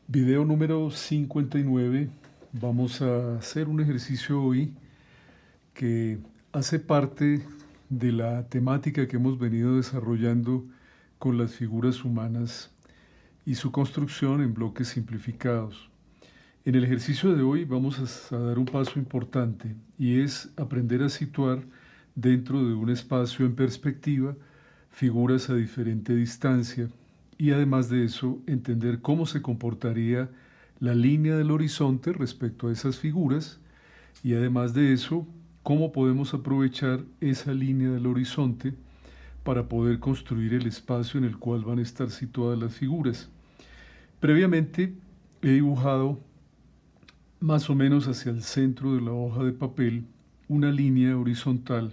Video número 59. Vamos a hacer un ejercicio hoy que hace parte de la temática que hemos venido desarrollando con las figuras humanas y su construcción en bloques simplificados. En el ejercicio de hoy vamos a dar un paso importante y es aprender a situar dentro de un espacio en perspectiva figuras a diferente distancia y además de eso entender cómo se comportaría la línea del horizonte respecto a esas figuras y además de eso cómo podemos aprovechar esa línea del horizonte para poder construir el espacio en el cual van a estar situadas las figuras. Previamente he dibujado más o menos hacia el centro de la hoja de papel una línea horizontal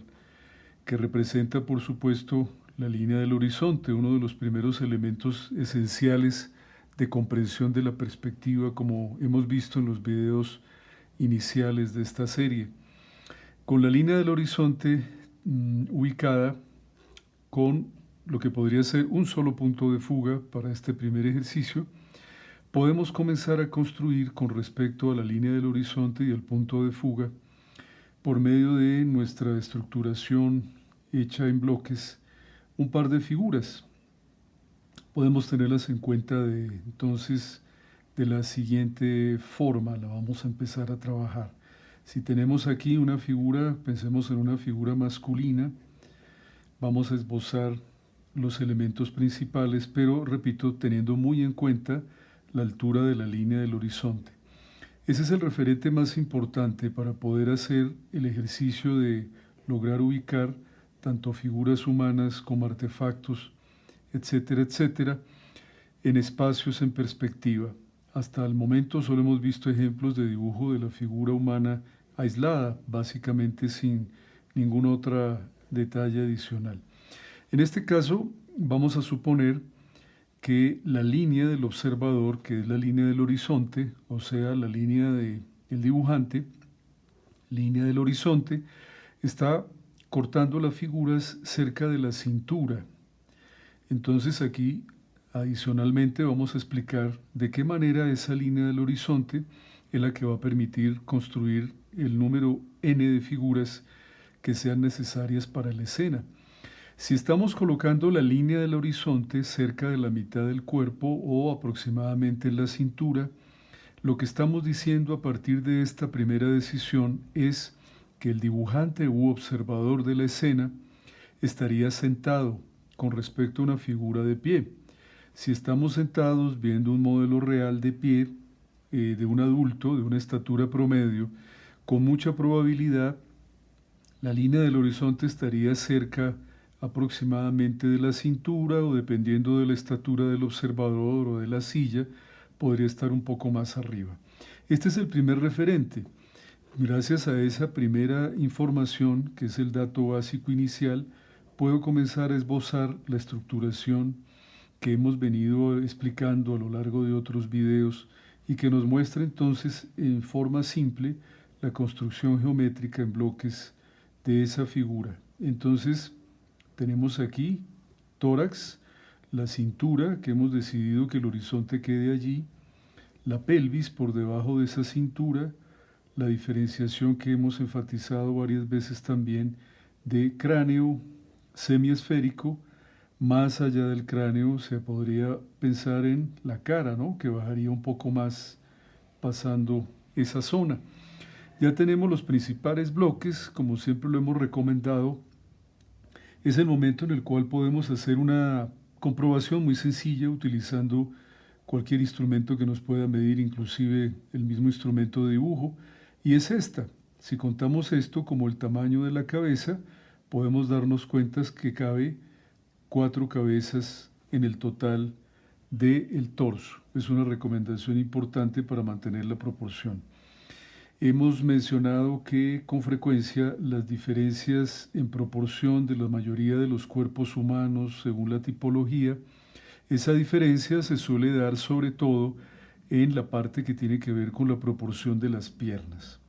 que representa, por supuesto, la línea del horizonte, uno de los primeros elementos esenciales de comprensión de la perspectiva, como hemos visto en los videos iniciales de esta serie. Con la línea del horizonte ubicada con lo que podría ser un solo punto de fuga para este primer ejercicio, podemos comenzar a construir con respecto a la línea del horizonte y el punto de fuga por medio de nuestra estructuración hecha en bloques un par de figuras. Podemos tenerlas en cuenta entonces de la siguiente forma, la vamos a empezar a trabajar. Si tenemos aquí una figura, pensemos en una figura masculina, vamos a esbozar los elementos principales, pero repito, teniendo muy en cuenta la altura de la línea del horizonte. Ese es el referente más importante para poder hacer el ejercicio de lograr ubicar tanto figuras humanas como artefactos, etcétera, etcétera, en espacios en perspectiva. Hasta el momento solo hemos visto ejemplos de dibujo de la figura humana aislada, básicamente sin ningún otro detalle adicional. En este caso, vamos a suponer que la línea del observador, que es la línea del horizonte, o sea, la línea del dibujante, línea del horizonte, está cortando las figuras cerca de la cintura. Entonces aquí, adicionalmente, vamos a explicar de qué manera esa línea del horizonte es la que va a permitir construir el número n de figuras que sean necesarias para la escena. Si estamos colocando la línea del horizonte cerca de la mitad del cuerpo o aproximadamente en la cintura, lo que estamos diciendo a partir de esta primera decisión es que el dibujante u observador de la escena estaría sentado con respecto a una figura de pie. Si estamos sentados viendo un modelo real de pie de un adulto de una estatura promedio, con mucha probabilidad la línea del horizonte estaría cerca aproximadamente de la cintura o dependiendo de la estatura del observador o de la silla, podría estar un poco más arriba. Este es el primer referente. Gracias a esa primera información, que es el dato básico inicial, puedo comenzar a esbozar la estructuración que hemos venido explicando a lo largo de otros videos y que nos muestra entonces en forma simple la construcción geométrica en bloques de esa figura. Entonces tenemos aquí tórax, la cintura, que hemos decidido que el horizonte quede allí, la pelvis por debajo de esa cintura, la diferenciación que hemos enfatizado varias veces también de cráneo semiesférico. Más allá del cráneo se podría pensar en la cara, ¿no?, que bajaría un poco más pasando esa zona. Ya tenemos los principales bloques, como siempre lo hemos recomendado. Es el momento en el cual podemos hacer una comprobación muy sencilla utilizando cualquier instrumento que nos pueda medir, inclusive el mismo instrumento de dibujo, y es esta. Si contamos esto como el tamaño de la cabeza, podemos darnos cuenta que cabe 4 cabezas en el total del torso. Es una recomendación importante para mantener la proporción. Hemos mencionado que con frecuencia las diferencias en proporción de la mayoría de los cuerpos humanos según la tipología, esa diferencia se suele dar sobre todo en la parte que tiene que ver con la proporción de las piernas.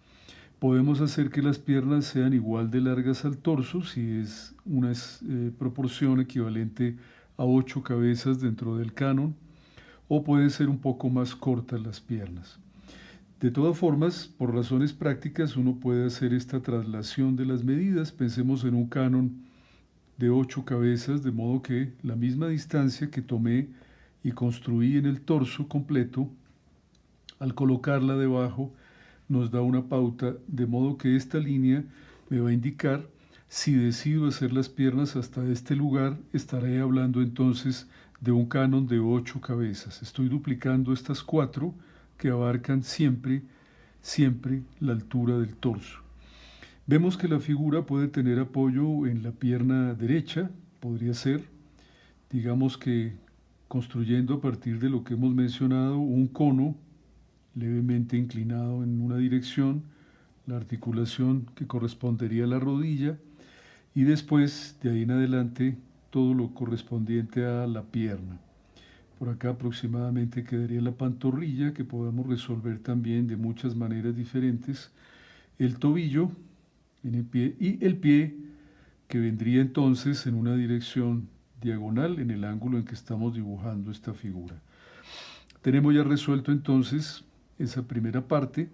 Podemos hacer que las piernas sean igual de largas al torso si es una proporción equivalente a 8 cabezas dentro del canon, o pueden ser un poco más cortas las piernas. De todas formas, por razones prácticas, uno puede hacer esta traslación de las medidas. Pensemos en un canon de 8 cabezas, de modo que la misma distancia que tomé y construí en el torso completo, al colocarla debajo, nos da una pauta, de modo que esta línea me va a indicar si decido hacer las piernas hasta este lugar. Estaré hablando entonces de un canon de 8 cabezas. Estoy duplicando estas 4 que abarcan siempre la altura del torso. Vemos que la figura puede tener apoyo en la pierna derecha, podría ser, digamos que construyendo a partir de lo que hemos mencionado, un cono levemente inclinado en una dirección, la articulación que correspondería a la rodilla, y después de ahí en adelante todo lo correspondiente a la pierna. Por acá aproximadamente quedaría la pantorrilla, que podemos resolver también de muchas maneras diferentes, el tobillo en el pie y el pie, que vendría entonces en una dirección diagonal en el ángulo en que estamos dibujando esta figura. Tenemos ya resuelto entonces esa primera parte.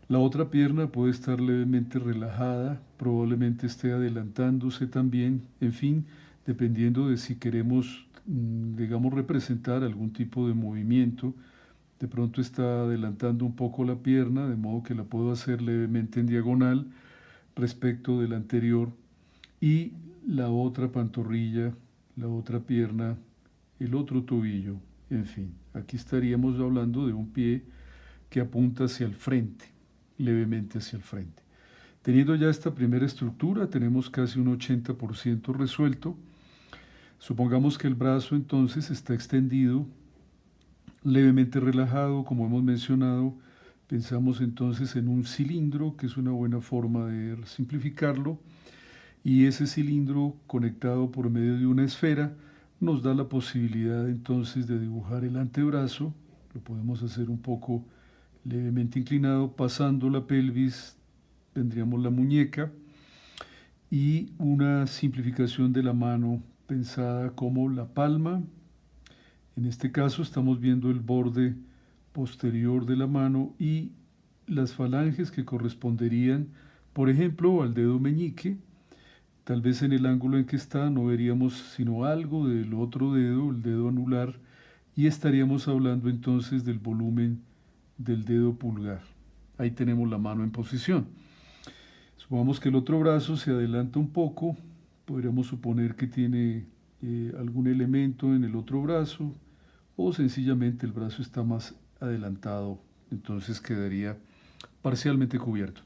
La otra pierna puede estar levemente relajada, probablemente esté adelantándose también, en fin, dependiendo de si queremos, digamos, representar algún tipo de movimiento. De pronto está adelantando un poco la pierna, de modo que la puedo hacer levemente en diagonal respecto del anterior, y la otra pantorrilla, la otra pierna, el otro tobillo, en fin. Aquí estaríamos hablando de un pie que apunta hacia el frente, levemente hacia el frente. Teniendo ya esta primera estructura, tenemos casi un 80% resuelto. Supongamos que el brazo entonces está extendido, levemente relajado, como hemos mencionado. Pensamos entonces en un cilindro, que es una buena forma de simplificarlo, y ese cilindro conectado por medio de una esfera nos da la posibilidad entonces de dibujar el antebrazo. Lo podemos hacer un poco levemente inclinado, pasando la pelvis, tendríamos la muñeca, y una simplificación de la mano pensada como la palma. En este caso estamos viendo el borde posterior de la mano y las falanges que corresponderían, por ejemplo, al dedo meñique. Tal vez en el ángulo en que está no veríamos sino algo del otro dedo, el dedo anular, y estaríamos hablando entonces del volumen del dedo pulgar. Ahí tenemos la mano en posición. Supongamos que el otro brazo se adelanta un poco, podríamos suponer que tiene algún elemento en el otro brazo, o sencillamente el brazo está más adelantado, entonces quedaría parcialmente cubierto.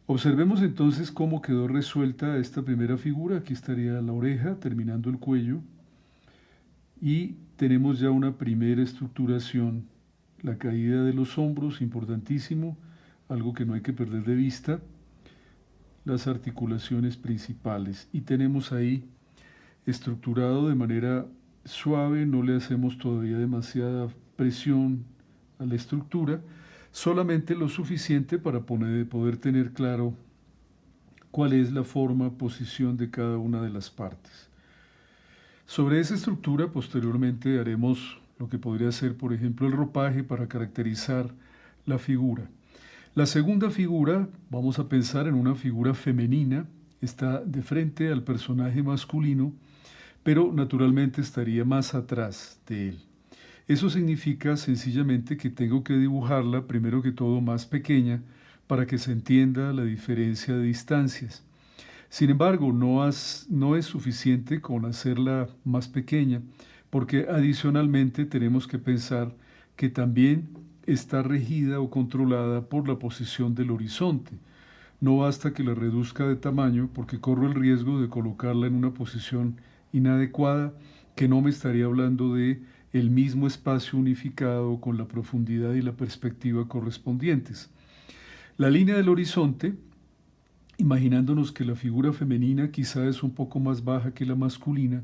Observemos entonces cómo quedó resuelta esta primera figura. Aquí estaría la oreja terminando el cuello, y tenemos ya una primera estructuración. La caída de los hombros, importantísimo, algo que no hay que perder de vista. Las articulaciones principales, y tenemos ahí estructurado de manera suave, no le hacemos todavía demasiada presión a la estructura, solamente lo suficiente para poder tener claro cuál es la forma, posición de cada una de las partes. Sobre esa estructura posteriormente haremos lo que podría ser, por ejemplo, el ropaje para caracterizar la figura. La segunda figura, vamos a pensar en una figura femenina, está de frente al personaje masculino, pero naturalmente estaría más atrás de él. Eso significa sencillamente que tengo que dibujarla, primero que todo, más pequeña, para que se entienda la diferencia de distancias. Sin embargo, no es suficiente con hacerla más pequeña, porque adicionalmente tenemos que pensar que también está regida o controlada por la posición del horizonte. No basta que la reduzca de tamaño, porque corro el riesgo de colocarla en una posición inadecuada, que no me estaría hablando de el mismo espacio unificado con la profundidad y la perspectiva correspondientes. La línea del horizonte, imaginándonos que la figura femenina quizá es un poco más baja que la masculina,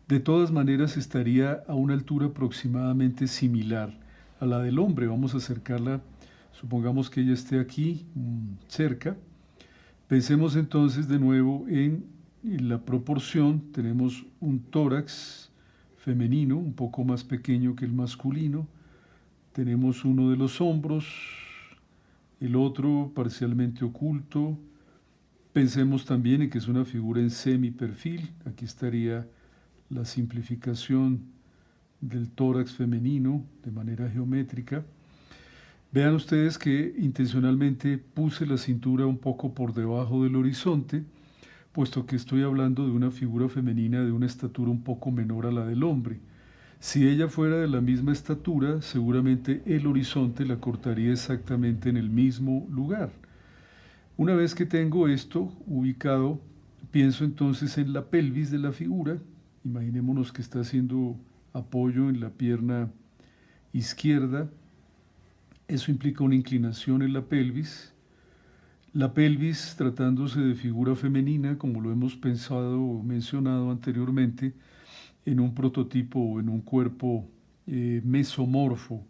de todas maneras estaría a una altura aproximadamente similar a la del hombre. Vamos a acercarla, supongamos que ella esté aquí cerca. Pensemos entonces de nuevo en la proporción. Tenemos un tórax femenino, un poco más pequeño que el masculino. Tenemos uno de los hombros, el otro parcialmente oculto. Pensemos también en que es una figura en semiperfil. Aquí estaría la simplificación del tórax femenino de manera geométrica. Vean ustedes que intencionalmente puse la cintura un poco por debajo del horizonte, puesto que estoy hablando de una figura femenina de una estatura un poco menor a la del hombre. Si ella fuera de la misma estatura, seguramente el horizonte la cortaría exactamente en el mismo lugar. Una vez que tengo esto ubicado, pienso entonces en la pelvis de la figura. Imaginémonos que está haciendo apoyo en la pierna izquierda. Eso implica una inclinación en la pelvis. La pelvis, tratándose de figura femenina, como lo hemos pensado o mencionado anteriormente, en un prototipo o en un cuerpo mesomorfo,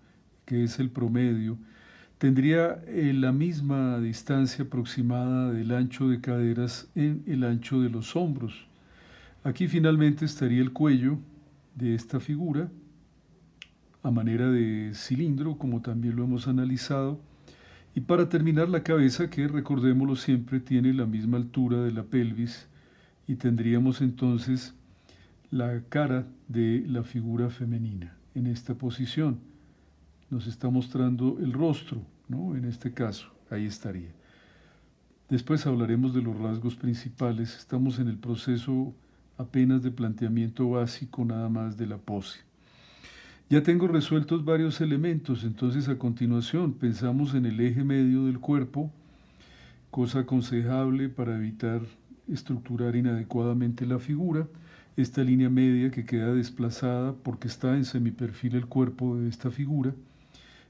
que es el promedio, tendría la misma distancia aproximada del ancho de caderas en el ancho de los hombros. Aquí finalmente estaría el cuello de esta figura, a manera de cilindro, como también lo hemos analizado. Y para terminar, la cabeza, que recordémoslo siempre, tiene la misma altura de la pelvis, y tendríamos entonces la cara de la figura femenina en esta posición. Nos está mostrando el rostro, ¿no? En este caso, ahí estaría. Después hablaremos de los rasgos principales. Estamos en el proceso apenas de planteamiento básico nada más de la pose. Ya tengo resueltos varios elementos, entonces a continuación pensamos en el eje medio del cuerpo, cosa aconsejable para evitar estructurar inadecuadamente la figura. Esta línea media que queda desplazada porque está en semiperfil el cuerpo de esta figura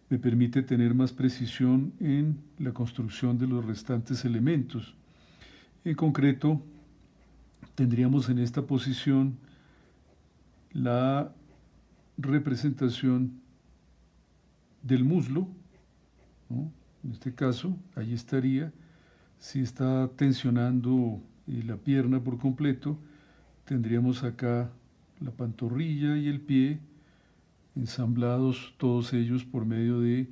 me permite tener más precisión en la construcción de los restantes elementos. En concreto, tendríamos en esta posición la representación del muslo, ¿no? En este caso, ahí estaría. Si está tensionando la pierna por completo, tendríamos acá la pantorrilla y el pie ensamblados todos ellos por medio de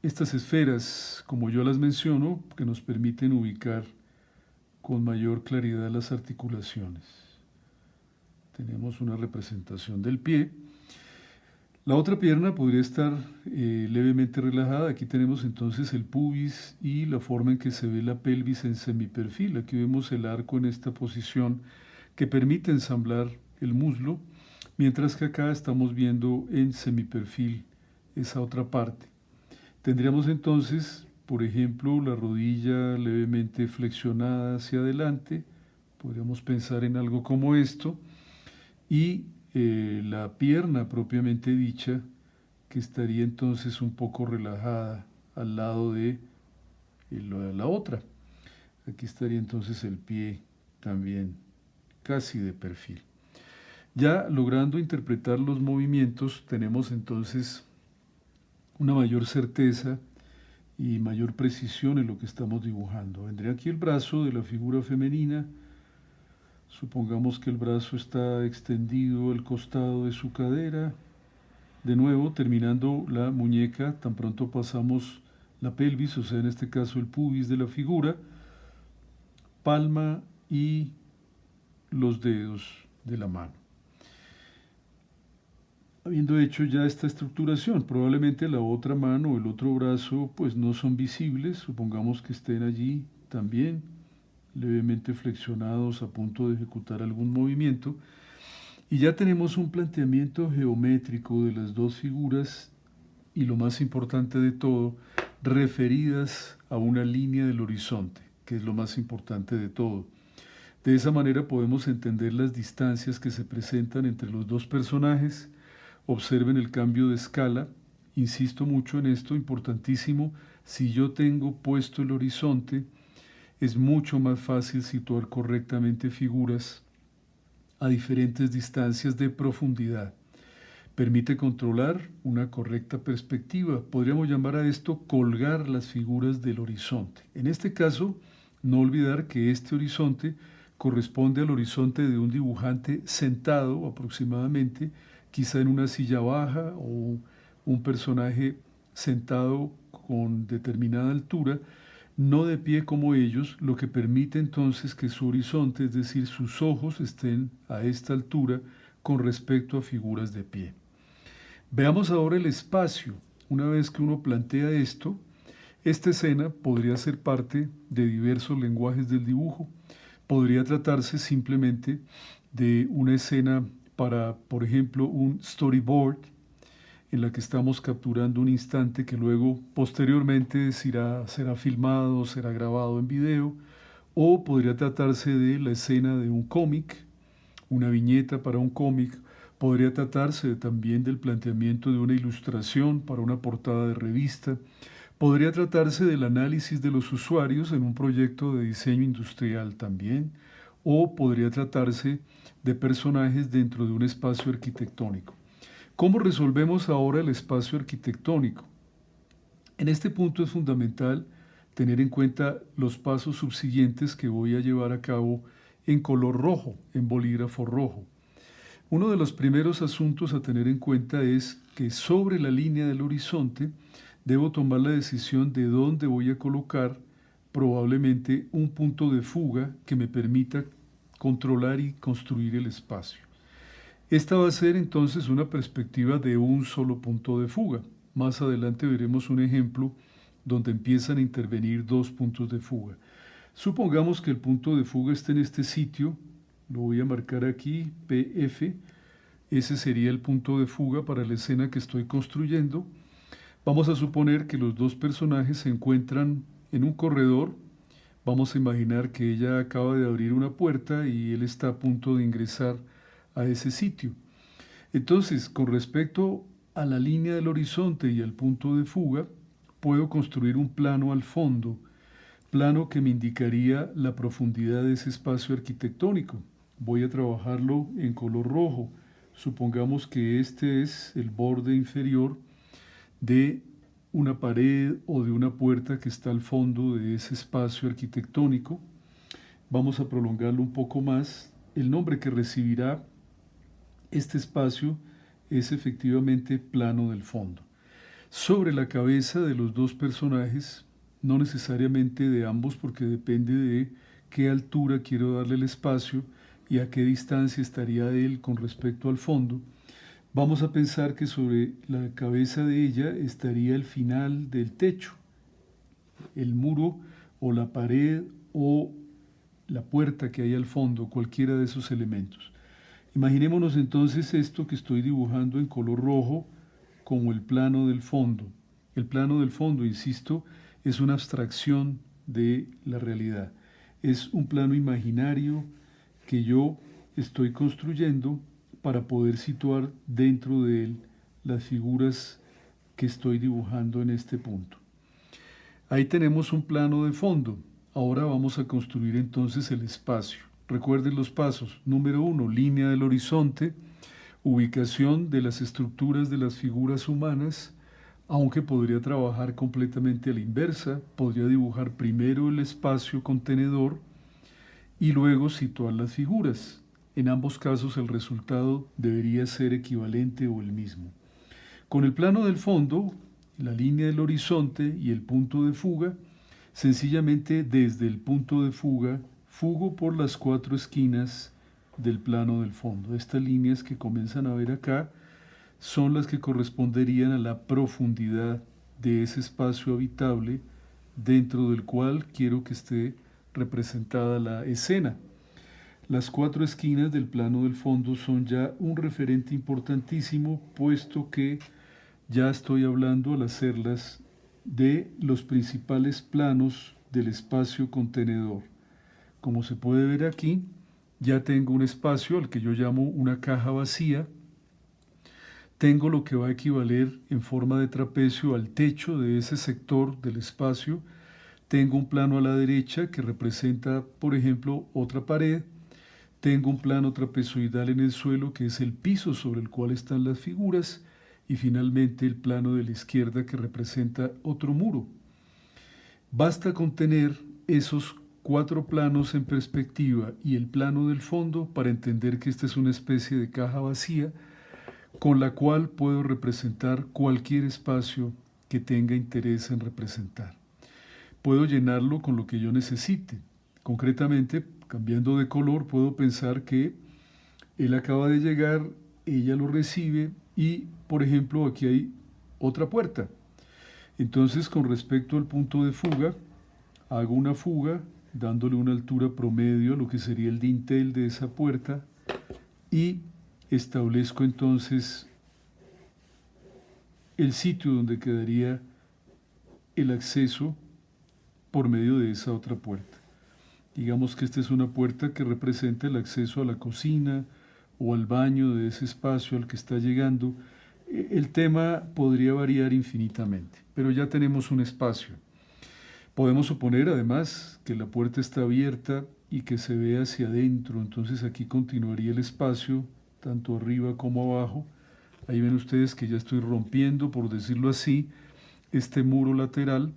estas esferas, como yo las menciono, que nos permiten ubicar con mayor claridad las articulaciones. Tenemos una representación del pie. La otra pierna podría estar levemente relajada. Aquí tenemos entonces el pubis y la forma en que se ve la pelvis en semiperfil. Aquí vemos el arco en esta posición que permite ensamblar el muslo, mientras que acá estamos viendo en semiperfil esa otra parte. Tendríamos entonces, por ejemplo, la rodilla levemente flexionada hacia adelante. Podríamos pensar en algo como esto. Y la pierna propiamente dicha, que estaría entonces un poco relajada al lado de la otra. Aquí estaría entonces el pie también casi de perfil. Ya logrando interpretar los movimientos, tenemos entonces una mayor certeza y mayor precisión en lo que estamos dibujando. Vendría aquí el brazo de la figura femenina. Supongamos que el brazo está extendido al costado de su cadera. De nuevo, terminando la muñeca, tan pronto pasamos la pelvis, o sea, en este caso el pubis de la figura, palma y los dedos de la mano. Habiendo hecho ya esta estructuración, probablemente la otra mano o el otro brazo pues no son visibles, supongamos que estén allí también levemente flexionados a punto de ejecutar algún movimiento, y ya tenemos un planteamiento geométrico de las dos figuras y, lo más importante de todo, referidas a una línea del horizonte, que es lo más importante de todo. De esa manera podemos entender las distancias que se presentan entre los dos personajes. Observen el cambio de escala. Insisto mucho en esto, importantísimo. Si yo tengo puesto el horizonte, es mucho más fácil situar correctamente figuras a diferentes distancias de profundidad. Permite controlar una correcta perspectiva. Podríamos llamar a esto colgar las figuras del horizonte. En este caso, no olvidar que este horizonte corresponde al horizonte de un dibujante sentado aproximadamente, quizá en una silla baja o un personaje sentado con determinada altura, no de pie como ellos, lo que permite entonces que su horizonte, es decir, sus ojos, estén a esta altura con respecto a figuras de pie. Veamos ahora el espacio. Una vez que uno plantea esto, esta escena podría ser parte de diversos lenguajes del dibujo. Podría tratarse simplemente de una escena para, por ejemplo, un storyboard en la que estamos capturando un instante que luego posteriormente será filmado, será grabado en video, o podría tratarse de la escena de un cómic, una viñeta para un cómic, podría tratarse también del planteamiento de una ilustración para una portada de revista, podría tratarse del análisis de los usuarios en un proyecto de diseño industrial también, o podría tratarse de personajes dentro de un espacio arquitectónico. ¿Cómo resolvemos ahora el espacio arquitectónico? En este punto es fundamental tener en cuenta los pasos subsiguientes que voy a llevar a cabo en color rojo, en bolígrafo rojo. Uno de los primeros asuntos a tener en cuenta es que sobre la línea del horizonte debo tomar la decisión de dónde voy a colocar probablemente un punto de fuga que me permita controlar y construir el espacio. Esta va a ser entonces una perspectiva de un solo punto de fuga. Más adelante veremos un ejemplo donde empiezan a intervenir dos puntos de fuga. Supongamos que el punto de fuga esté en este sitio, lo voy a marcar aquí, PF, ese sería el punto de fuga para la escena que estoy construyendo. Vamos a suponer que los dos personajes se encuentran en un corredor. Vamos a imaginar que ella acaba de abrir una puerta y él está a punto de ingresar a ese sitio. Entonces, con respecto a la línea del horizonte y al punto de fuga, puedo construir un plano al fondo, plano que me indicaría la profundidad de ese espacio arquitectónico. Voy a trabajarlo en color rojo. Supongamos que este es el borde inferior de una pared o de una puerta que está al fondo de ese espacio arquitectónico. Vamos a prolongarlo un poco más. El nombre que recibirá este espacio es efectivamente plano del fondo. Sobre la cabeza de los dos personajes, no necesariamente de ambos, porque depende de qué altura quiero darle el espacio y a qué distancia estaría él con respecto al fondo, vamos a pensar que sobre la cabeza de ella estaría el final del techo, el muro o la pared o la puerta que hay al fondo, cualquiera de esos elementos. Imaginémonos entonces esto que estoy dibujando en color rojo como el plano del fondo. El plano del fondo, insisto, es una abstracción de la realidad. Es un plano imaginario que yo estoy construyendo para poder situar dentro de él las figuras que estoy dibujando en este punto. Ahí tenemos un plano de fondo. Ahora vamos a construir entonces el espacio. Recuerden los pasos. Número 1, línea del horizonte, ubicación de las estructuras de las figuras humanas, aunque podría trabajar completamente a la inversa, podría dibujar primero el espacio contenedor y luego situar las figuras. En ambos casos el resultado debería ser equivalente o el mismo. Con el plano del fondo, la línea del horizonte y el punto de fuga, sencillamente desde el punto de fuga fugo por las cuatro esquinas del plano del fondo. Estas líneas que comienzan a ver acá son las que corresponderían a la profundidad de ese espacio habitable dentro del cual quiero que esté representada la escena. Las cuatro esquinas del plano del fondo son ya un referente importantísimo, puesto que ya estoy hablando al hacerlas de los principales planos del espacio contenedor. Como se puede ver aquí, ya tengo un espacio al que yo llamo una caja vacía. Tengo lo que va a equivaler en forma de trapecio al techo de ese sector del espacio. Tengo un plano a la derecha que representa, por ejemplo, otra pared. Tengo un plano trapezoidal en el suelo que es el piso sobre el cual están las figuras. Y finalmente el plano de la izquierda que representa otro muro. Basta con tener esos 4 planos en perspectiva y el plano del fondo para entender que esta es una especie de caja vacía con la cual puedo representar cualquier espacio que tenga interés en representar. Puedo llenarlo con lo que yo necesite. Concretamente, cambiando de color, puedo pensar que él acaba de llegar, ella lo recibe y, por ejemplo, aquí hay otra puerta. Entonces, con respecto al punto de fuga, hago una fuga dándole una altura promedio a lo que sería el dintel de esa puerta y establezco entonces el sitio donde quedaría el acceso por medio de esa otra puerta. Digamos que esta es una puerta que representa el acceso a la cocina o al baño de ese espacio al que está llegando. El tema podría variar infinitamente, pero ya tenemos un espacio. Podemos suponer además que la puerta está abierta y que se ve hacia adentro, entonces aquí continuaría el espacio, tanto arriba como abajo. Ahí ven ustedes que ya estoy rompiendo, por decirlo así, este muro lateral,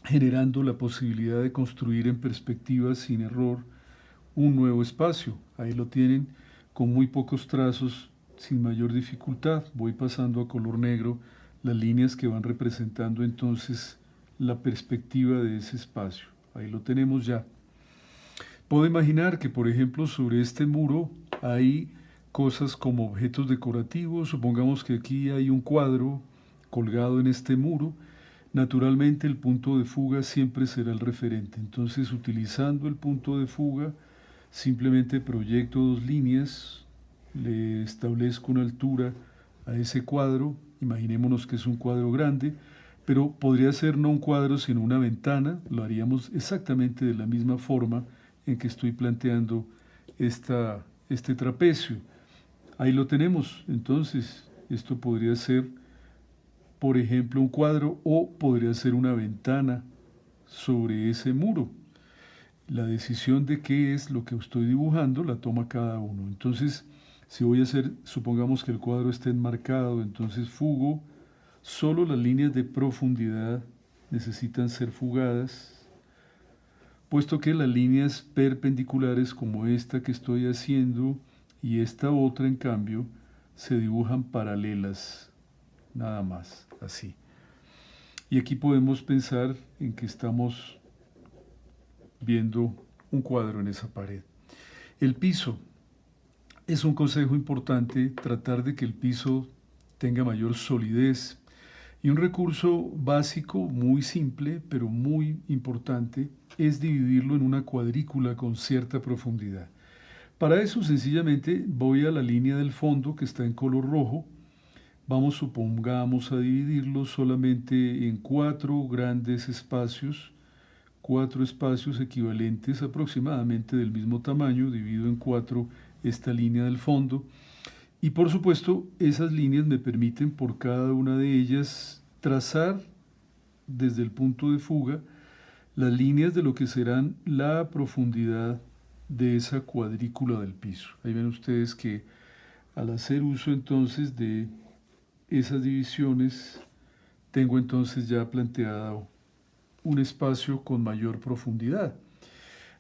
generando la posibilidad de construir en perspectiva sin error un nuevo espacio. Ahí lo tienen con muy pocos trazos, sin mayor dificultad. Voy pasando a color negro las líneas que van representando entonces la perspectiva de ese espacio. Ahí lo tenemos ya. Puedo imaginar que, por ejemplo, sobre este muro hay cosas como objetos decorativos. Supongamos que aquí hay un cuadro colgado en este muro. Naturalmente el punto de fuga siempre será el referente. Entonces, utilizando el punto de fuga, simplemente proyecto 2 líneas, le establezco una altura a ese cuadro. Imaginémonos que es un cuadro grande, pero podría ser no un cuadro sino una ventana. Lo haríamos exactamente de la misma forma en que estoy planteando este trapecio. Ahí lo tenemos. Entonces, esto podría ser, por ejemplo, un cuadro o podría ser una ventana sobre ese muro. La decisión de qué es lo que estoy dibujando la toma cada uno. Entonces, si voy a hacer, supongamos que el cuadro esté enmarcado, entonces fugo. Solo las líneas de profundidad necesitan ser fugadas, puesto que las líneas perpendiculares como esta que estoy haciendo y esta otra, en cambio, se dibujan paralelas, nada más, así. Y aquí podemos pensar en que estamos viendo un cuadro en esa pared. El piso. Es un consejo importante tratar de que el piso tenga mayor solidez. Y un recurso básico, muy simple, pero muy importante, es dividirlo en una cuadrícula con cierta profundidad. Para eso, sencillamente, voy a la línea del fondo que está en color rojo. Vamos, supongamos, a dividirlo solamente en 4 grandes espacios, 4 espacios equivalentes aproximadamente del mismo tamaño. Divido en 4 esta línea del fondo. Y por supuesto, esas líneas me permiten por cada una de ellas trazar desde el punto de fuga las líneas de lo que serán la profundidad de esa cuadrícula del piso. Ahí ven ustedes que al hacer uso entonces de esas divisiones, tengo entonces ya planteado un espacio con mayor profundidad.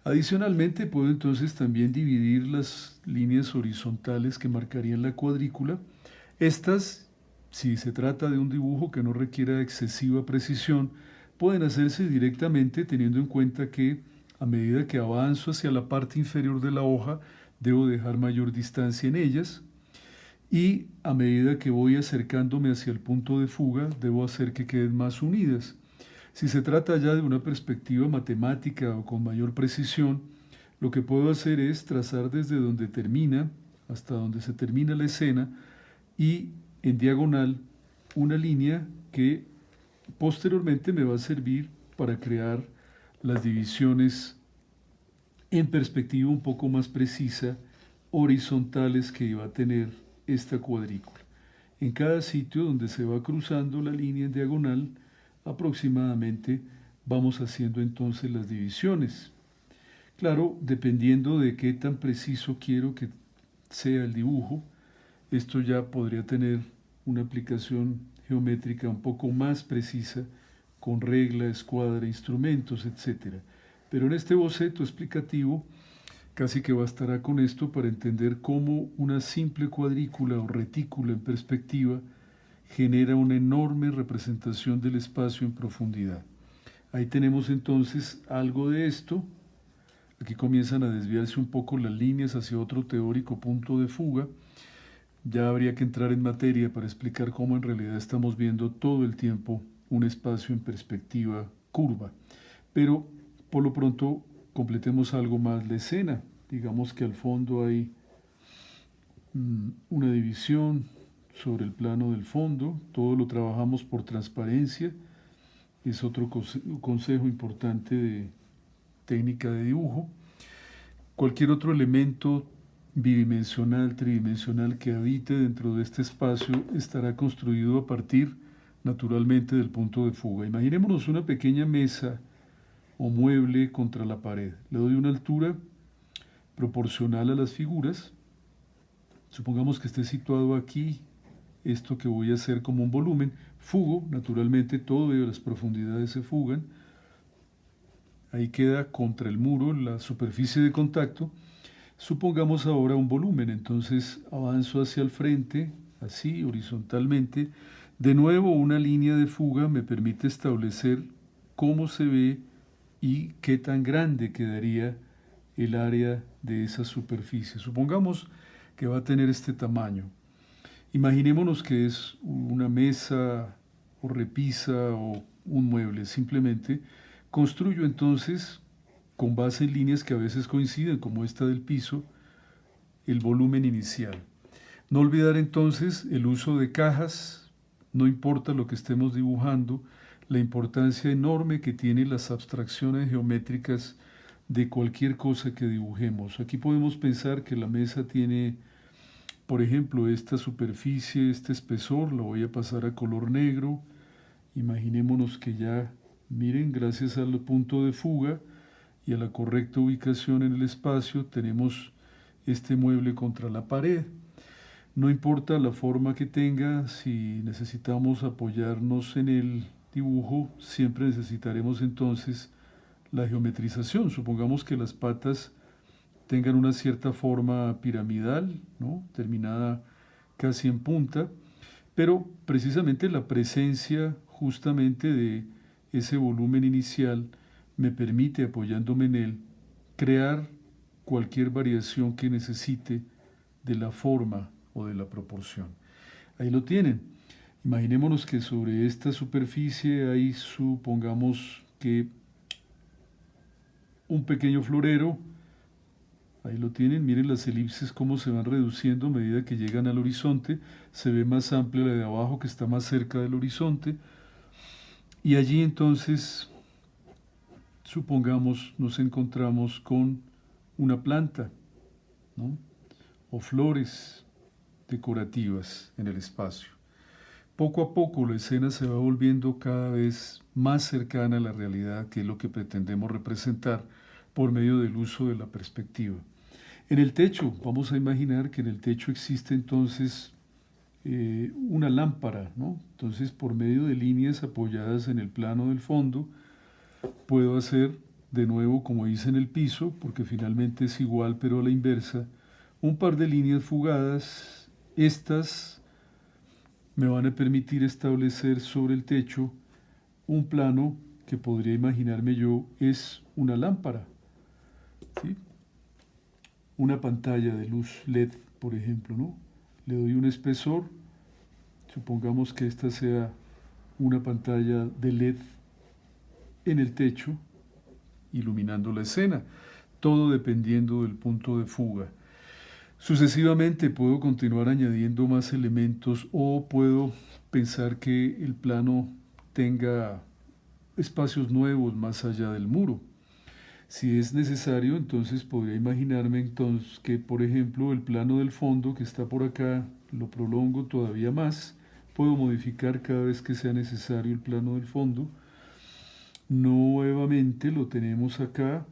Adicionalmente, puedo entonces también dividir las líneas horizontales que marcarían la cuadrícula. Estas, si se trata de un dibujo que no requiera excesiva precisión, pueden hacerse directamente teniendo en cuenta que a medida que avanzo hacia la parte inferior de la hoja, debo dejar mayor distancia en ellas y a medida que voy acercándome hacia el punto de fuga, debo hacer que queden más unidas. Si se trata ya de una perspectiva matemática o con mayor precisión, lo que puedo hacer es trazar desde donde termina hasta donde se termina la escena y en diagonal una línea que posteriormente me va a servir para crear las divisiones en perspectiva un poco más precisa, horizontales que iba a tener esta cuadrícula. En cada sitio donde se va cruzando la línea en diagonal, aproximadamente vamos haciendo entonces las divisiones. Claro, dependiendo de qué tan preciso quiero que sea el dibujo, esto ya podría tener una aplicación geométrica un poco más precisa con regla, escuadra, instrumentos, etc. Pero en este boceto explicativo casi que bastará con esto para entender cómo una simple cuadrícula o retícula en perspectiva genera una enorme representación del espacio en profundidad. Ahí tenemos entonces algo de esto. Aquí comienzan a desviarse un poco las líneas hacia otro teórico punto de fuga. Ya habría que entrar en materia para explicar cómo en realidad estamos viendo todo el tiempo un espacio en perspectiva curva. Pero por lo pronto completemos algo más la escena. Digamos que al fondo hay una división sobre el plano del fondo. Todo lo trabajamos por transparencia. Es otro consejo importante de técnica de dibujo. Cualquier otro elemento bidimensional, tridimensional que habite dentro de este espacio estará construido a partir, naturalmente, del punto de fuga. Imaginémonos una pequeña mesa o mueble contra la pared. Le doy una altura proporcional a las figuras. Supongamos que esté situado aquí, esto que voy a hacer como un volumen. Fugo, naturalmente, todo de las profundidades se fugan. Ahí queda contra el muro la superficie de contacto. Supongamos ahora un volumen, entonces avanzo hacia el frente, así, horizontalmente. De nuevo, una línea de fuga me permite establecer cómo se ve y qué tan grande quedaría el área de esa superficie. Supongamos que va a tener este tamaño. Imaginémonos que es una mesa o repisa o un mueble. Simplemente construyo entonces, con base en líneas que a veces coinciden, como esta del piso, el volumen inicial. No olvidar entonces el uso de cajas, no importa lo que estemos dibujando, la importancia enorme que tienen las abstracciones geométricas de cualquier cosa que dibujemos. Aquí podemos pensar que la mesa tiene, por ejemplo, esta superficie, este espesor, lo voy a pasar a color negro. Imaginémonos que ya, miren, gracias al punto de fuga y a la correcta ubicación en el espacio, tenemos este mueble contra la pared. No importa la forma que tenga, si necesitamos apoyarnos en el dibujo, siempre necesitaremos entonces la geometrización. Supongamos que las patas tengan una cierta forma piramidal, ¿no?, terminada casi en punta, pero precisamente la presencia justamente de ese volumen inicial me permite, apoyándome en él, crear cualquier variación que necesite de la forma o de la proporción. Ahí lo tienen. Imaginémonos que sobre esta superficie hay, supongamos que un pequeño florero. Ahí lo tienen, miren las elipses cómo se van reduciendo a medida que llegan al horizonte. Se ve más amplia la de abajo, que está más cerca del horizonte. Y allí entonces, supongamos, nos encontramos con una planta, ¿no?, o flores decorativas en el espacio. Poco a poco la escena se va volviendo cada vez más cercana a la realidad, que es lo que pretendemos representar por medio del uso de la perspectiva. En el techo, vamos a imaginar que en el techo existe entonces una lámpara, ¿no? Entonces, por medio de líneas apoyadas en el plano del fondo, puedo hacer de nuevo como hice en el piso, porque finalmente es igual pero a la inversa, un par de líneas fugadas. Estas me van a permitir establecer sobre el techo un plano que podría imaginarme yo es una lámpara, ¿sí?, una pantalla de luz LED, por ejemplo, ¿no? Le doy un espesor, supongamos que esta sea una pantalla de LED en el techo, iluminando la escena, todo dependiendo del punto de fuga. Sucesivamente puedo continuar añadiendo más elementos, o puedo pensar que el plano tenga espacios nuevos más allá del muro. Si es necesario, entonces podría imaginarme entonces que, por ejemplo, el plano del fondo que está por acá lo prolongo todavía más. Puedo modificar cada vez que sea necesario el plano del fondo. Nuevamente lo tenemos acá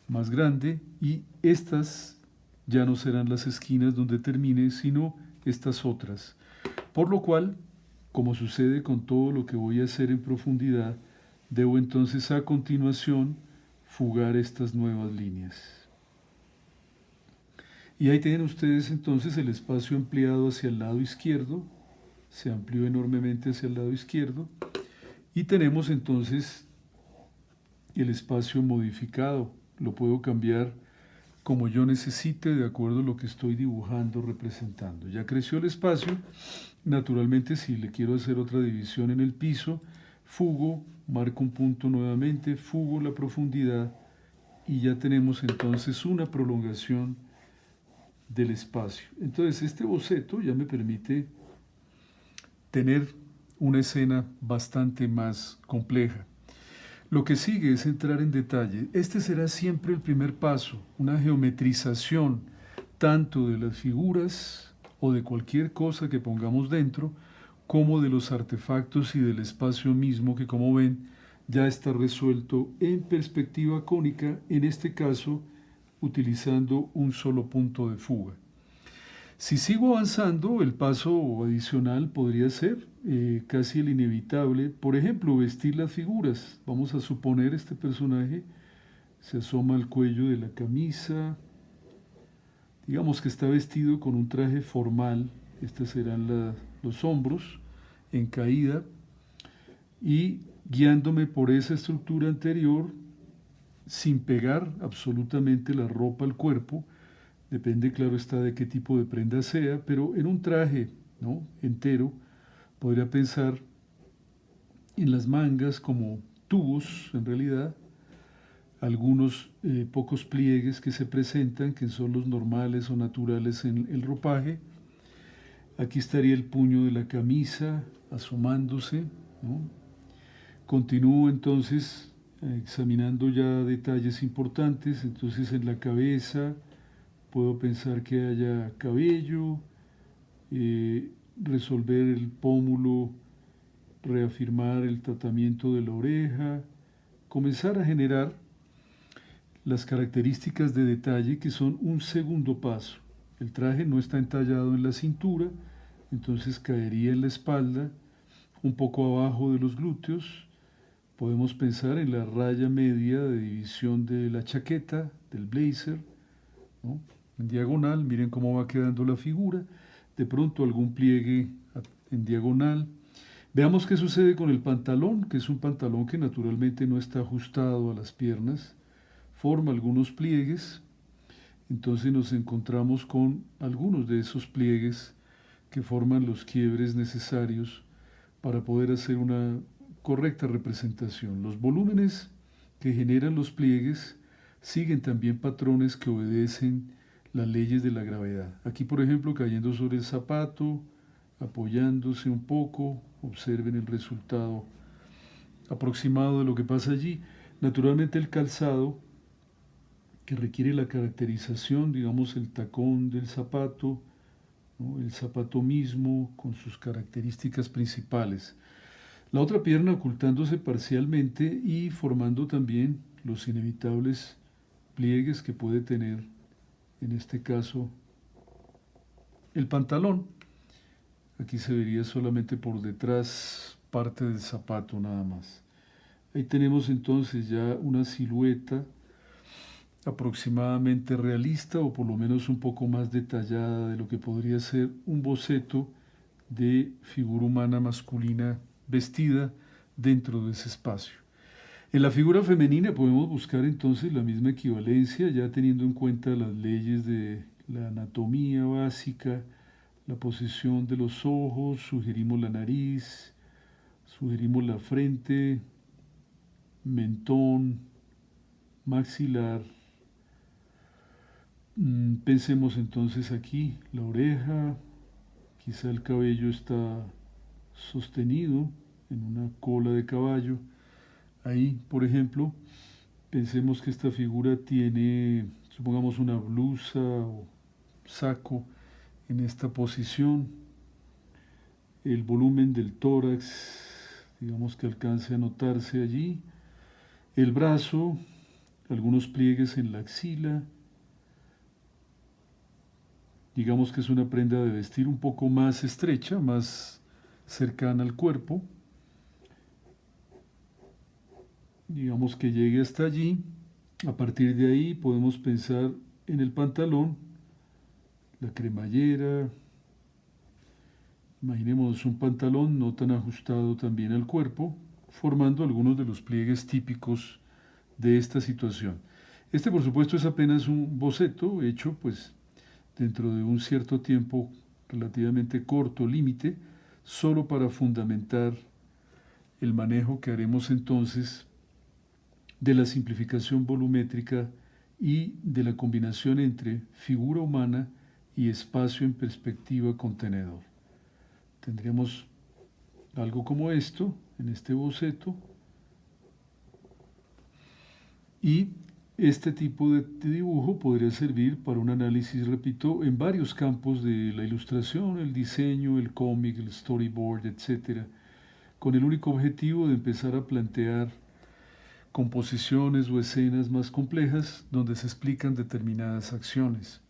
más grande, y estas ya no serán las esquinas donde termine, sino estas otras. Por lo cual, como sucede con todo lo que voy a hacer en profundidad, debo entonces a continuación fugar estas nuevas líneas. Y ahí tienen ustedes entonces el espacio ampliado hacia el lado izquierdo, se amplió enormemente hacia el lado izquierdo, y tenemos entonces el espacio modificado, lo puedo cambiar como yo necesite de acuerdo a lo que estoy dibujando, representando. Ya creció el espacio, naturalmente si le quiero hacer otra división en el piso, fugo, marco un punto nuevamente, fugo la profundidad y ya tenemos entonces una prolongación del espacio. Entonces este boceto ya me permite tener una escena bastante más compleja. Lo que sigue es entrar en detalle. Este será siempre el primer paso, una geometrización tanto de las figuras o de cualquier cosa que pongamos dentro, como de los artefactos y del espacio mismo que, como ven, ya está resuelto en perspectiva cónica, en este caso utilizando un solo punto de fuga. Si sigo avanzando, el paso adicional podría ser casi el inevitable. Por ejemplo, vestir las figuras. Vamos a suponer este personaje se asoma al cuello de la camisa. Digamos que está vestido con un traje formal. Estos serán los hombros en caída. Y guiándome por esa estructura anterior, sin pegar absolutamente la ropa al cuerpo, depende, claro está, de qué tipo de prenda sea, pero en un traje, ¿no?, entero, podría pensar en las mangas como tubos, en realidad, algunos pocos pliegues que se presentan, que son los normales o naturales en el ropaje. Aquí estaría el puño de la camisa asomándose, ¿no? Continúo entonces examinando ya detalles importantes. Entonces en la cabeza puedo pensar que haya cabello, resolver el pómulo, reafirmar el tratamiento de la oreja, comenzar a generar las características de detalle que son un segundo paso. El traje no está entallado en la cintura, entonces caería en la espalda, un poco abajo de los glúteos. Podemos pensar en la raya media de división de la chaqueta, del blazer, ¿no?, en diagonal. Miren cómo va quedando la figura. De pronto algún pliegue en diagonal. Veamos qué sucede con el pantalón, que es un pantalón que naturalmente no está ajustado a las piernas. Forma algunos pliegues. Entonces nos encontramos con algunos de esos pliegues que forman los quiebres necesarios para poder hacer una correcta representación. Los volúmenes que generan los pliegues siguen también patrones que obedecen las leyes de la gravedad. Aquí, por ejemplo, cayendo sobre el zapato, apoyándose un poco, observen el resultado aproximado de lo que pasa allí. Naturalmente el calzado, que requiere la caracterización, digamos el tacón del zapato, ¿no?, el zapato mismo con sus características principales. La otra pierna ocultándose parcialmente y formando también los inevitables pliegues que puede tener, en este caso, el pantalón. Aquí se vería solamente por detrás parte del zapato nada más. Ahí tenemos entonces ya una silueta aproximadamente realista, o por lo menos un poco más detallada de lo que podría ser un boceto de figura humana masculina vestida dentro de ese espacio. En la figura femenina podemos buscar entonces la misma equivalencia, ya teniendo en cuenta las leyes de la anatomía básica, la posición de los ojos, sugerimos la nariz, sugerimos la frente, mentón, maxilar. Pensemos entonces aquí la oreja, quizá el cabello está sostenido en una cola de caballo. Ahí, por ejemplo, pensemos que esta figura tiene, supongamos, una blusa o saco en esta posición. El volumen del tórax, digamos que alcance a notarse allí. El brazo, algunos pliegues en la axila. Digamos que es una prenda de vestir un poco más estrecha, más cercana al cuerpo. Digamos que llegue hasta allí A partir de ahí podemos pensar en el pantalón, la cremallera. Imaginemos un pantalón no tan ajustado también al cuerpo, formando algunos de los pliegues típicos de esta situación. Este, por supuesto, es apenas un boceto hecho pues dentro de un cierto tiempo relativamente corto, límite, solo para fundamentar el manejo que haremos entonces de la simplificación volumétrica y de la combinación entre figura humana y espacio en perspectiva contenedor. Tendríamos algo como esto en este boceto, y este tipo de dibujo podría servir para un análisis, repito, en varios campos de la ilustración, el diseño, el cómic, el storyboard, etc., con el único objetivo de empezar a plantear composiciones o escenas más complejas donde se explican determinadas acciones.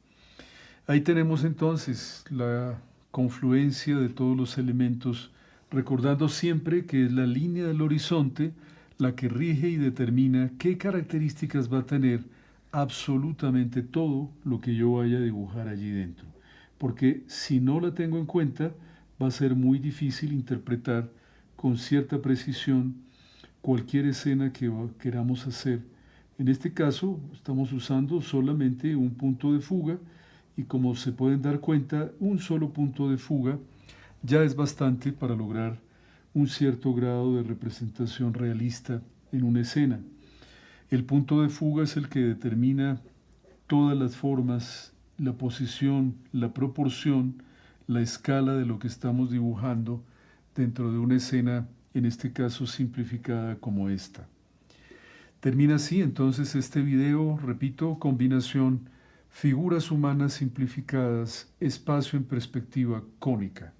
Ahí tenemos entonces la confluencia de todos los elementos, recordando siempre que es la línea del horizonte la que rige y determina qué características va a tener absolutamente todo lo que yo vaya a dibujar allí dentro. Porque si no la tengo en cuenta, va a ser muy difícil interpretar con cierta precisión cualquier escena que queramos hacer. En este caso, estamos usando solamente un punto de fuga, y como se pueden dar cuenta, un solo punto de fuga ya es bastante para lograr un cierto grado de representación realista en una escena. El punto de fuga es el que determina todas las formas, la posición, la proporción, la escala de lo que estamos dibujando dentro de una escena, en este caso simplificada como esta. Termina así entonces este video, repito, combinación figuras humanas simplificadas, espacio en perspectiva cónica.